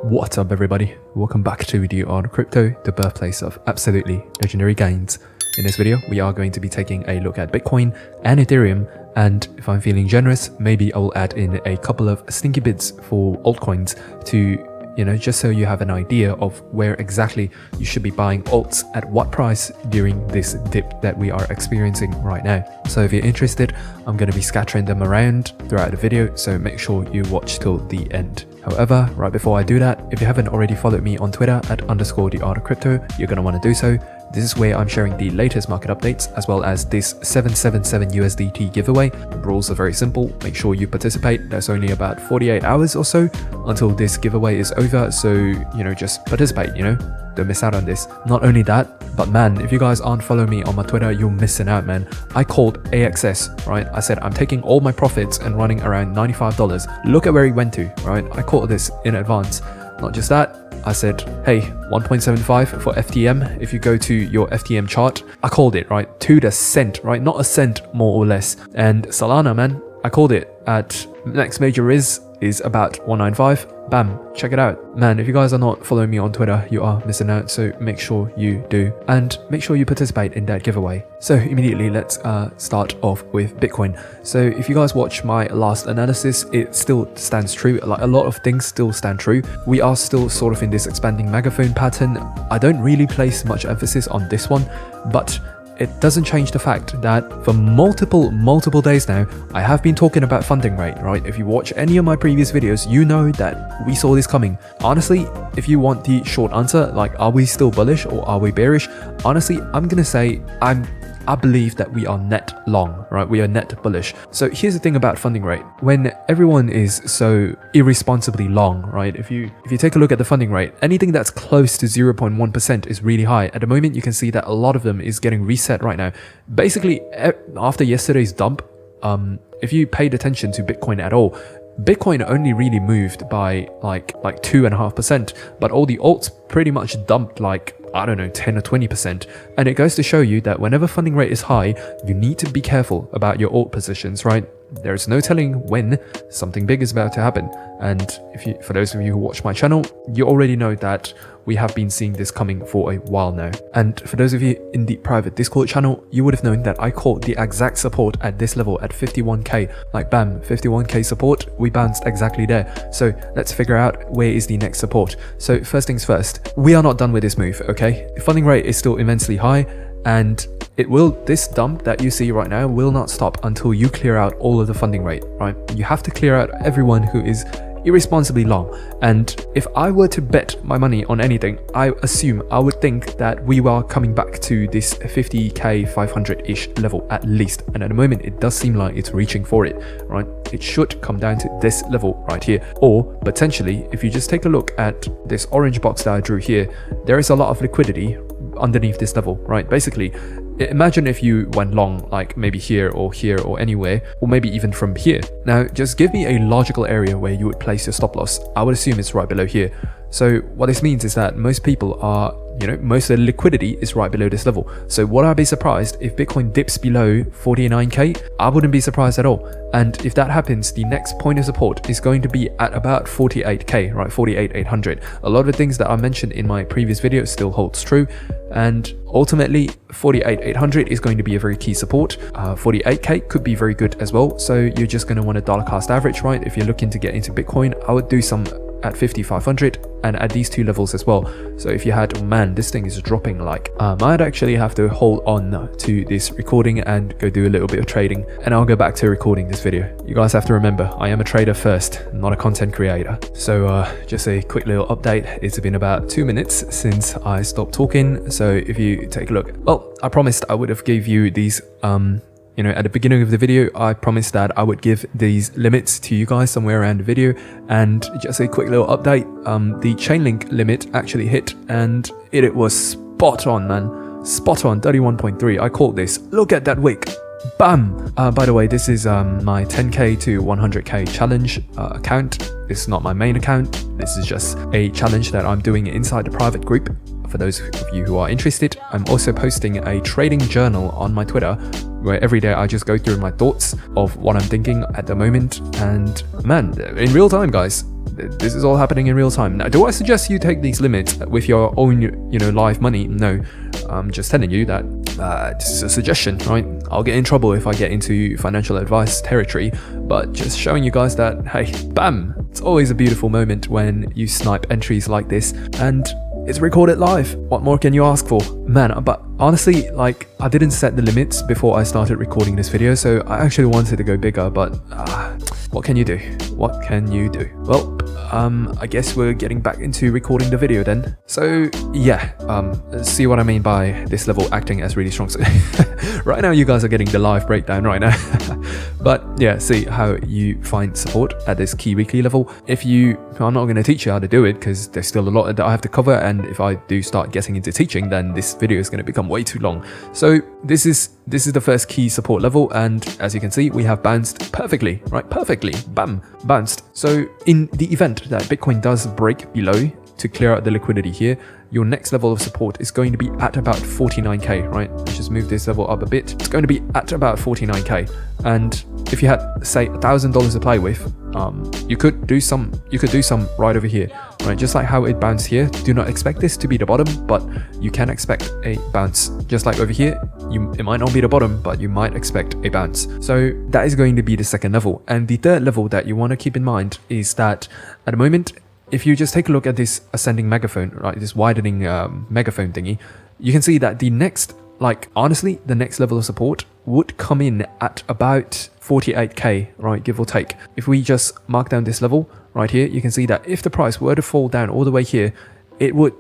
What's up everybody, welcome back to the Art of Crypto, the birthplace of absolutely legendary gains. In this video we are going to be taking a look at Bitcoin and Ethereum, and if I'm feeling generous, maybe I will add in a couple of stinky bits for altcoins to, just so you have an idea of where exactly you should be buying alts at what price during this dip that we are experiencing right now. So if you're interested, I'm going to be scattering them around throughout the video, so make sure you watch till the end. However, right before I do that, if you haven't already followed me on Twitter at @_theartofcrypto, you're going to want to do so. This is where I'm sharing the latest market updates as well as this 777 USDT giveaway. The rules are very simple. Make sure you participate. There's only about 48 hours or so until this giveaway is over. So, just participate, don't miss out on this. Not only that, but man, if you guys aren't following me on my Twitter, you're missing out, man. I called AXS, right? I said, I'm taking all my profits and running around $95. Look at where he went to, right? I caught this in advance. Not just that, I said, hey, 1.75 for FTM. If you go to your FTM chart, I called it, right? To the cent, right? Not a cent more or less. And Solana, man, I called it at next major is about 195. Bam, check it out. Man, if you guys are not following me on Twitter, you are missing out, so make sure you do. And make sure you participate in that giveaway. So immediately, let's start off with Bitcoin. So if you guys watch my last analysis, it still stands true. Like a lot of things still stand true. We are still sort of in this expanding megaphone pattern. I don't really place much emphasis on this one, but it doesn't change the fact that for multiple days now, I have been talking about funding rate, right? If you watch any of my previous videos, you know that we saw this coming. Honestly, if you want the short answer, like, are we still bullish or are we bearish? Honestly, I'm gonna say I believe that we are net long, right? We are net bullish. So here's the thing about funding rate. When everyone is so irresponsibly long, right? If you take a look at the funding rate, anything that's close to 0.1% is really high. At the moment, you can see that a lot of them is getting reset right now. Basically, after yesterday's dump, if you paid attention to Bitcoin at all, Bitcoin only really moved by like 2.5%, but all the alts pretty much dumped like, I don't know, 10 or 20%. And it goes to show you that whenever funding rate is high, you need to be careful about your alt positions, right? There's no telling when something big is about to happen. And for those of you who watch my channel, you already know that we have been seeing this coming for a while now. And for those of you in the private Discord channel, you would have known that I caught the exact support at this level at 51k. Like bam, 51k support, we bounced exactly there. So let's figure out where is the next support. So first things first, we are not done with this move, okay? The funding rate is still immensely high, and this dump that you see right now will not stop until you clear out all of the funding rate, right? You have to clear out everyone who is irresponsibly long. And if I were to bet my money on anything, I would think that we are coming back to this 50k 500-ish level at least. And at the moment, it does seem like it's reaching for it, right? It should come down to this level right here. Or potentially, if you just take a look at this orange box that I drew here, there is a lot of liquidity underneath this level, right? Basically, imagine if you went long, like maybe here or anywhere, or maybe even from here. Now, just give me a logical area where you would place your stop loss. I would assume it's right below here. So what this means is that most people are, most of the liquidity is right below this level. So would I be surprised if Bitcoin dips below 49k? I wouldn't be surprised at all. And if that happens, the next point of support is going to be at about 48k, right? 48,800. A lot of the things that I mentioned in my previous video still holds true. And ultimately, 48,800 is going to be a very key support. 48k could be very good as well. So you're just going to want a dollar cost average, right? If you're looking to get into Bitcoin, I would do some at 5,500 and at these two levels as well. So if you had, man, this thing is dropping, like I might actually have to hold on to this recording and go do a little bit of trading, and I'll go back to recording this video. You guys have to remember, I am a trader first, not a content creator. So just a quick little update. It's been about 2 minutes since I stopped talking. So if you take a look, well, I promised I would have gave you these at the beginning of the video, I promised that I would give these limits to you guys somewhere around the video. And just a quick little update, the Chainlink limit actually hit, and it was spot on, man. Spot on, 31.3. I caught this. Look at that wick. Bam! By the way, this is my 10k to 100k challenge account. This is not my main account. This is just a challenge that I'm doing inside the private group. For those of you who are interested, I'm also posting a trading journal on my Twitter, where every day I just go through my thoughts of what I'm thinking at the moment. And man, in real time, guys, This is all happening in real time. Now, do I suggest you take these limits with your own, live money? No, I'm just telling you that this is a suggestion, right? I'll get in trouble if I get into financial advice territory, but just showing you guys that, hey, bam, it's always a beautiful moment when you snipe entries like this, and it's recorded live. What more can you ask for? Man, but honestly, like, I didn't set the limits before I started recording this video, so I actually wanted to go bigger, but what can you do? What can you do? Well, I guess we're getting back into recording the video then. So yeah, see what I mean by this level acting as really strong. So right now you guys are getting the live breakdown right now. But yeah, see how you find support at this key weekly level. I'm not going to teach you how to do it because there's still a lot that I have to cover, and if I do start getting into teaching, then this video is going to become way too long. So this is the first key support level, and as you can see, we have bounced perfectly, right? Perfectly, bam, bounced. So in the event that Bitcoin does break below to clear out the liquidity here, your next level of support is going to be at about 49k, right? Let's just move this level up a bit. It's going to be at about 49k, and if you had, say, $1,000 to play with, you could do some right over here, right? Just like how it bounced here. Do not expect this to be the bottom, but you can expect a bounce. Just like over here, it might not be the bottom, but you might expect a bounce. So that is going to be the second level, and the third level that you want to keep in mind is that at the moment, if you just take a look at this ascending megaphone, right, this widening megaphone thingy, you can see that the next, honestly, the next level of support would come in at about 48k, right, give or take. If we just mark down this level right here, you can see that if the price were to fall down all the way here, it would,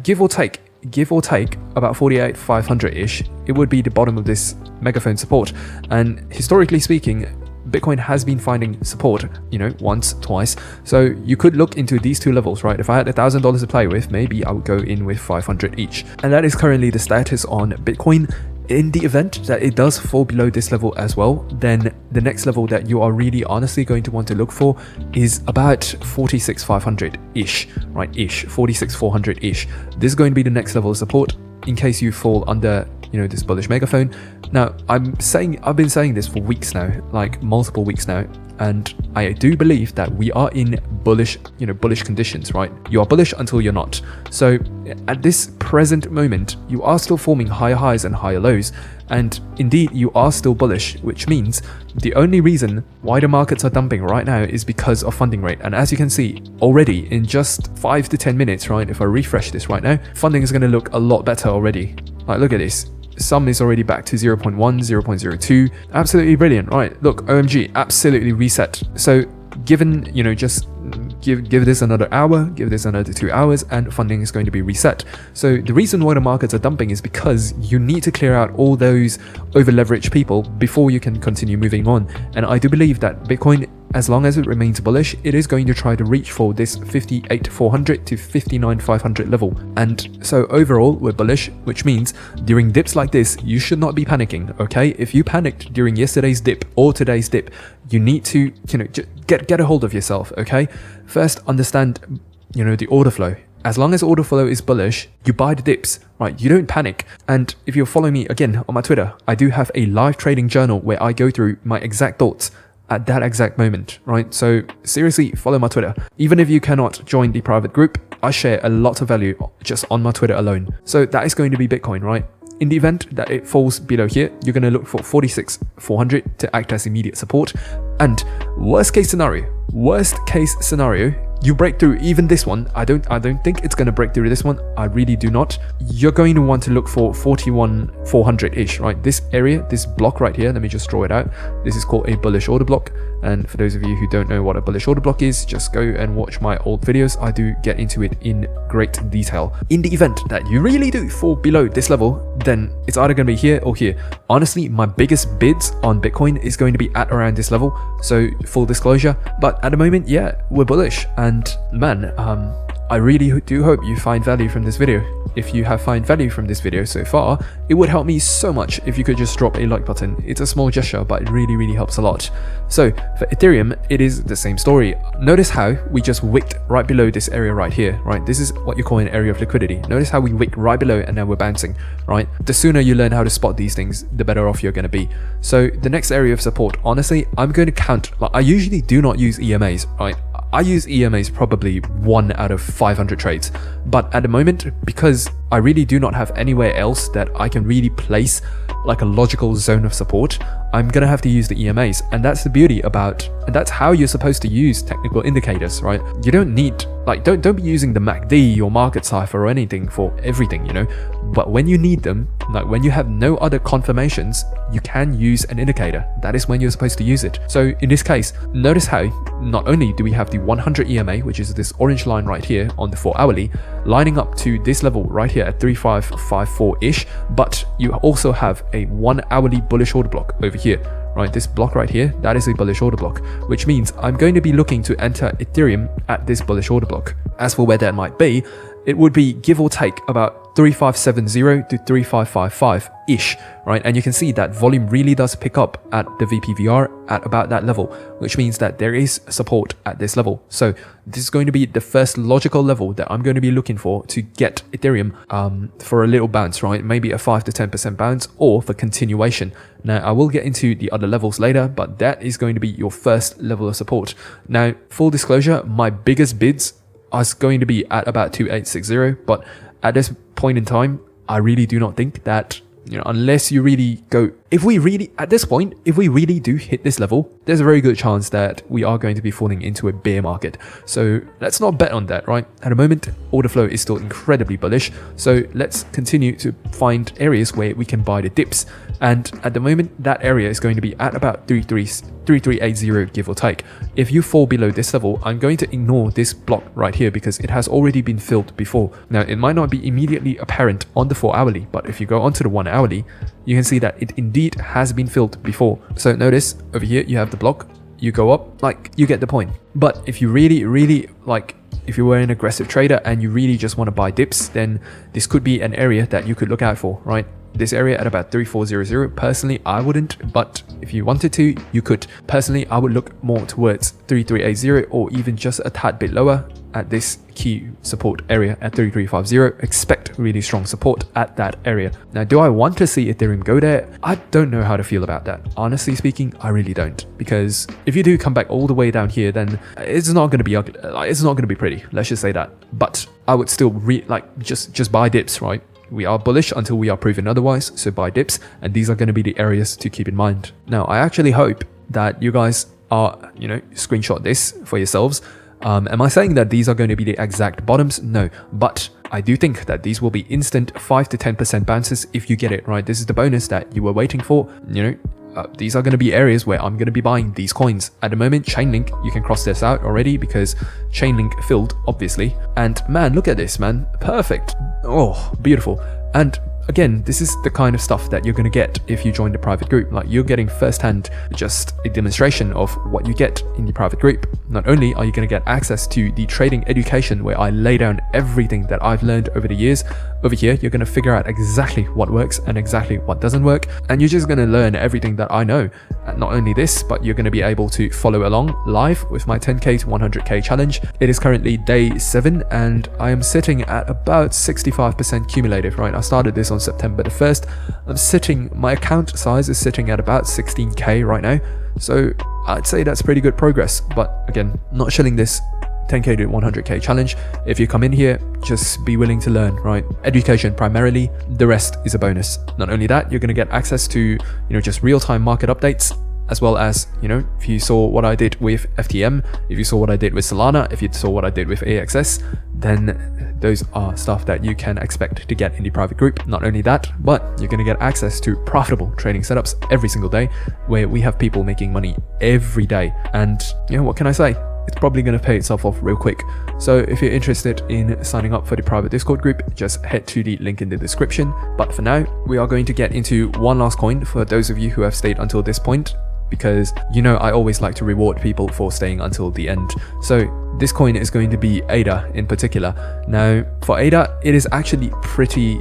give or take about 48,500-ish, it would be the bottom of this megaphone support. And historically speaking, Bitcoin has been finding support, once, twice. So you could look into these two levels, right? If I had $1,000 to play with, maybe I would go in with 500 each. And that is currently the status on Bitcoin. In the event that it does fall below this level as well, then the next level that you are really honestly going to want to look for is about 46,500-ish, right? 46,400-ish. This is going to be the next level of support in case you fall under, this bullish megaphone. Now, I've been saying this for weeks now, like multiple weeks now, and I do believe that we are in bullish conditions, right? You are bullish until you're not. So at this present moment, you are still forming higher highs and higher lows, and indeed you are still bullish, which means the only reason why the markets are dumping right now is because of funding rate. And as you can see already in just 5 to 10 minutes, right, if I refresh this right now, funding is going to look a lot better already. Like, look at this. Some is already back to 0.1, 0.02. Absolutely brilliant, right? Look, OMG, absolutely reset. So given, just give this another hour, give this another 2 hours, and funding is going to be reset. So the reason why the markets are dumping is because you need to clear out all those over-leveraged people before you can continue moving on. And I do believe that Bitcoin, as long as it remains bullish, it is going to try to reach for this 58,400 to 59,500 level. And so overall, we're bullish, which means during dips like this, you should not be panicking, okay? If you panicked during yesterday's dip or today's dip, you need to, get a hold of yourself, okay? First, understand, the order flow. As long as order flow is bullish, you buy the dips, right? You don't panic. And if you're following me again on my Twitter, I do have a live trading journal where I go through my exact thoughts at that exact moment, right? So seriously, follow my Twitter. Even if you cannot join the private group, I share a lot of value just on my Twitter alone. So that is going to be Bitcoin, right? In the event that it falls below here, you're going to look for 46,400 to act as immediate support. And worst case scenario, you break through even this one. I don't think it's going to break through this one. I really do not. You're going to want to look for 41,400-ish, right? This area, this block right here, let me just draw it out. This is called a bullish order block. And for those of you who don't know what a bullish order block is, just go and watch my old videos. I do get into it in great detail. In the event that you really do fall below this level, then it's either going to be here or here. Honestly, my biggest bids on Bitcoin is going to be at around this level. So full disclosure, but at the moment, yeah, we're bullish. And man, I really do hope you find value from this video. If you have found value from this video so far, it would help me so much if you could just drop a like button. It's a small gesture, but it really helps a lot. So for Ethereum, it is the same story. Notice how we just wicked right below this area right here, right? This is what you call an area of liquidity. Notice how we wicked right below and now we're bouncing, right? The sooner you learn how to spot these things, the better off you're going to be. So the next area of support, honestly, I'm going to count, like I usually do not use EMAs, right? I use EMAs probably 1 out of 500 trades. But at the moment, because I really do not have anywhere else that I can really place like a logical zone of support, I'm gonna have to use the EMAs. And that's the beauty about, and that's how you're supposed to use technical indicators, right? You don't need, like, don't be using the MACD or market cipher or anything for everything, you know? But when you need them, like when you have no other confirmations, you can use an indicator. That is when you're supposed to use it. So in this case, notice how not only do we have the 100 EMA, which is this orange line right here on the 4 hourly, lining up to this level right here at 3554-ish, but you also have a 1 hourly bullish order block over here. Right, this block right here, that is a bullish order block, which means I'm going to be looking to enter Ethereum at this bullish order block. As for where that might be, it would be give or take about 3570 to 3555-ish, right? And you can see that volume really does pick up at the VPVR at about that level, which means that there is support at this level. So this is going to be the first logical level that I'm going to be looking for to get Ethereum for a little bounce, right? Maybe a 5 to 10% bounce or for continuation. Now, I will get into the other levels later, but that is going to be your first level of support. Now, full disclosure, my biggest bids are going to be at about 2860, but at this point in time, I really do not think that, you know, unless you really go, at this point, if we really do hit this level, there's a very good chance that we are going to be falling into a bear market. So let's not bet on that, right? At the moment, order flow is still incredibly bullish. So let's continue to find areas where we can buy the dips. And at the moment, that area is going to be at about 3380, give or take. If you fall below this level, I'm going to ignore this block right here because it has already been filled before. Now, it might not be immediately apparent on the 4 hourly, but if you go onto the 1 hourly, you can see that it indeed has been filled before. So notice over here, you have the block, you go up, like, you get the point. But if you really like, if you were an aggressive trader and you really just want to buy dips, then this could be an area that you could look out for, right? This area at about 3400, personally I wouldn't, but if you wanted to, you could. Personally, I would look more towards 3380 or even just a tad bit lower at this key support area at 3350. Expect really strong support at that area. Now, do I want to see Ethereum go there? I don't know how to feel about that. Honestly speaking, I really don't, because if you do come back all the way down here, then it's not going to be ugly. It's not going to be pretty. Let's just say that. But I would still just buy dips, right? We are bullish until we are proven otherwise, so buy dips, and these are going to be the areas to keep in mind. Now, I actually hope that you guys are, you know, screenshot this for yourselves. Am I saying that these are going to be the exact bottoms? No, but I do think that these will be instant 5 to 10% bounces if you get it, right? This is the bonus that you were waiting for, you know. These are going to be areas where I'm going to be buying these coins. At the moment, Chainlink, you can cross this out already because Chainlink filled, obviously. And man, look at this, man. Perfect. Oh, beautiful. And again, this is the kind of stuff that you're going to get if you join the private group. Like, you're getting firsthand just a demonstration of what you get in the private group. Not only are you going to get access to the trading education where I lay down everything that I've learned over the years, over here you're going to figure out exactly what works and exactly what doesn't work, and you're just going to learn everything that I know. And not only this, but you're going to be able to follow along live with my 10k to 100k challenge. It is currently day 7 and I am sitting at about 65% cumulative, right? I started this on September the 1st. My account size is sitting at about 16k right now, so I'd say that's pretty good progress. But again, not shilling this 10k to 100k challenge. If you come in here, just be willing to learn, right? Education primarily, the rest is a bonus. Not only that, you're going to get access to, you know, just real-time market updates, as well as, you know, if you saw what I did with FTM, if you saw what I did with Solana, if you saw what I did with AXS, then those are stuff that you can expect to get in the private group. Not only that, but you're going to get access to profitable trading setups every single day, where we have people making money every day. And, you know, what can I say? It's probably going to pay itself off real quick. So if you're interested in signing up for the private Discord group, just head to the link in the description. But for now, we are going to get into one last coin for those of you who have stayed until this point, because, you know, I always like to reward people for staying until the end. So this coin is going to be ADA in particular. Now, for ADA, it's actually pretty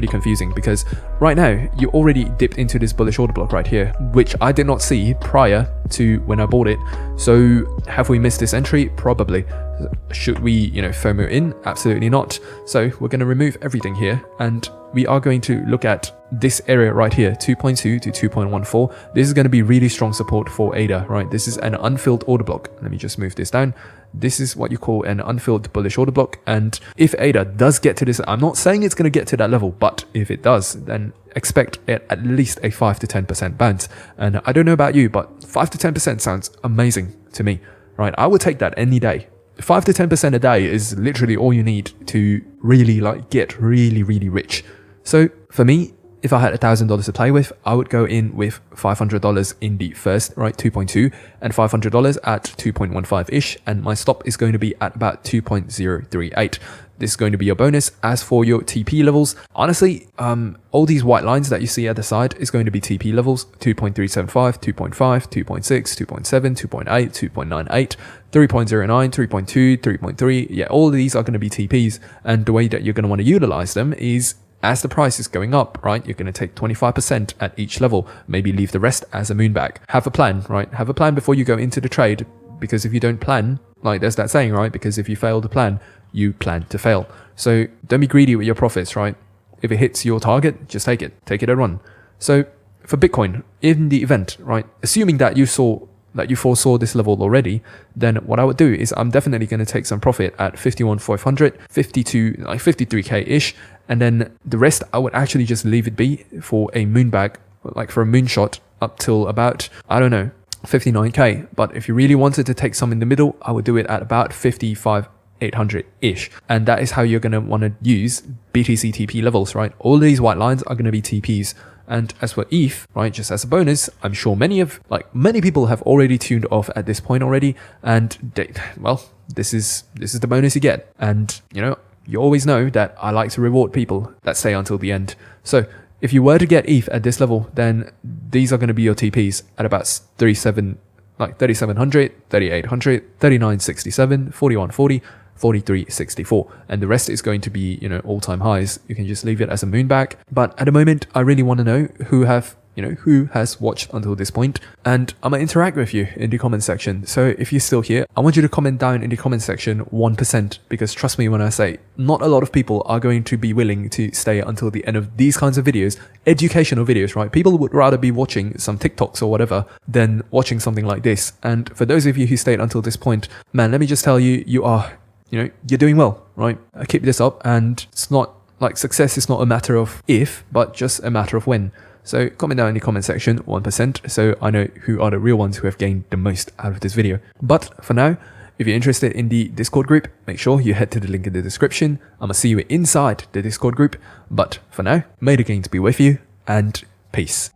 confusing, because right now you already dipped into this bullish order block right here, which I did not see prior to when I bought it. So have we missed this entry? Probably. Should we, FOMO in? Absolutely not. So we're going to remove everything here, and we are going to look at this area right here, 2.2 to 2.14. This is going to be really strong support for ADA, right? This is an unfilled order block. Let me just move this down. This is what you call an unfilled bullish order block. And if ADA does get to this, I'm not saying it's going to get to that level, but if it does, then expect at least a 5 to 10% bounce. And I don't know about you, but 5 to 10% sounds amazing to me, right? I would take that any day. 5 to 10% a day is literally all you need to really get really rich. So for me, if I had $1,000 to play with, I would go in with $500 in the first, right, 2.2, and $500 at 2.15-ish, and my stop is going to be at about 2.038. This is going to be your bonus. As for your TP levels, honestly, all these white lines that you see at the side is going to be TP levels: 2.375, 2.5, 2.6, 2.7, 2.8, 2.98, 3.09, 3.2, 3.3. Yeah, all of these are going to be TPs, and the way that you're going to want to utilize them is as the price is going up, right, you're going to take 25% at each level, maybe leave the rest as a moonback. Have a plan, right? Have a plan before you go into the trade, because if you don't plan, there's that saying, right? Because if you fail to plan, you plan to fail. So don't be greedy with your profits, right? If it hits your target, just take it and run. So for Bitcoin, in the event, right, assuming that you foresaw this level already, then what I would do is I'm definitely going to take some profit at 51,500, 53k-ish, and then the rest I would actually just leave it be for a moonback, for a moonshot up till about, I don't know, 59k. But if you really wanted to take some in the middle, I would do it at about 55,800-ish. And that is how you're going to want to use BTC TP levels, right? All these white lines are going to be TPs. And as for ETH, right, just as a bonus, I'm sure many people have already tuned off at this point already, and this is the bonus you get. And you always know that I like to reward people that stay until the end. So if you were to get ETH at this level, then these are going to be your TPs at about 3,700, 3,800, 3,967, 4,140, 43.64, and the rest is going to be all-time highs. You can just leave it as a moonback. But at the moment, I really want to know who has watched until this point, and I'm gonna interact with you in the comment section. So if you're still here, I want you to comment down in the comment section 1%, because trust me when I say, not a lot of people are going to be willing to stay until the end of these kinds of videos, educational videos, right? People would rather be watching some TikToks or whatever than watching something like this. And for those of you who stayed until this point, man, let me just tell you, you're doing well, right? Keep this up, and it's not success is not a matter of if, but just a matter of when. So comment down in the comment section 1%, so I know who are the real ones who have gained the most out of this video. But for now, if you're interested in the Discord group, make sure you head to the link in the description. I'm gonna see you inside the Discord group. But for now, may the gains be with you, and peace.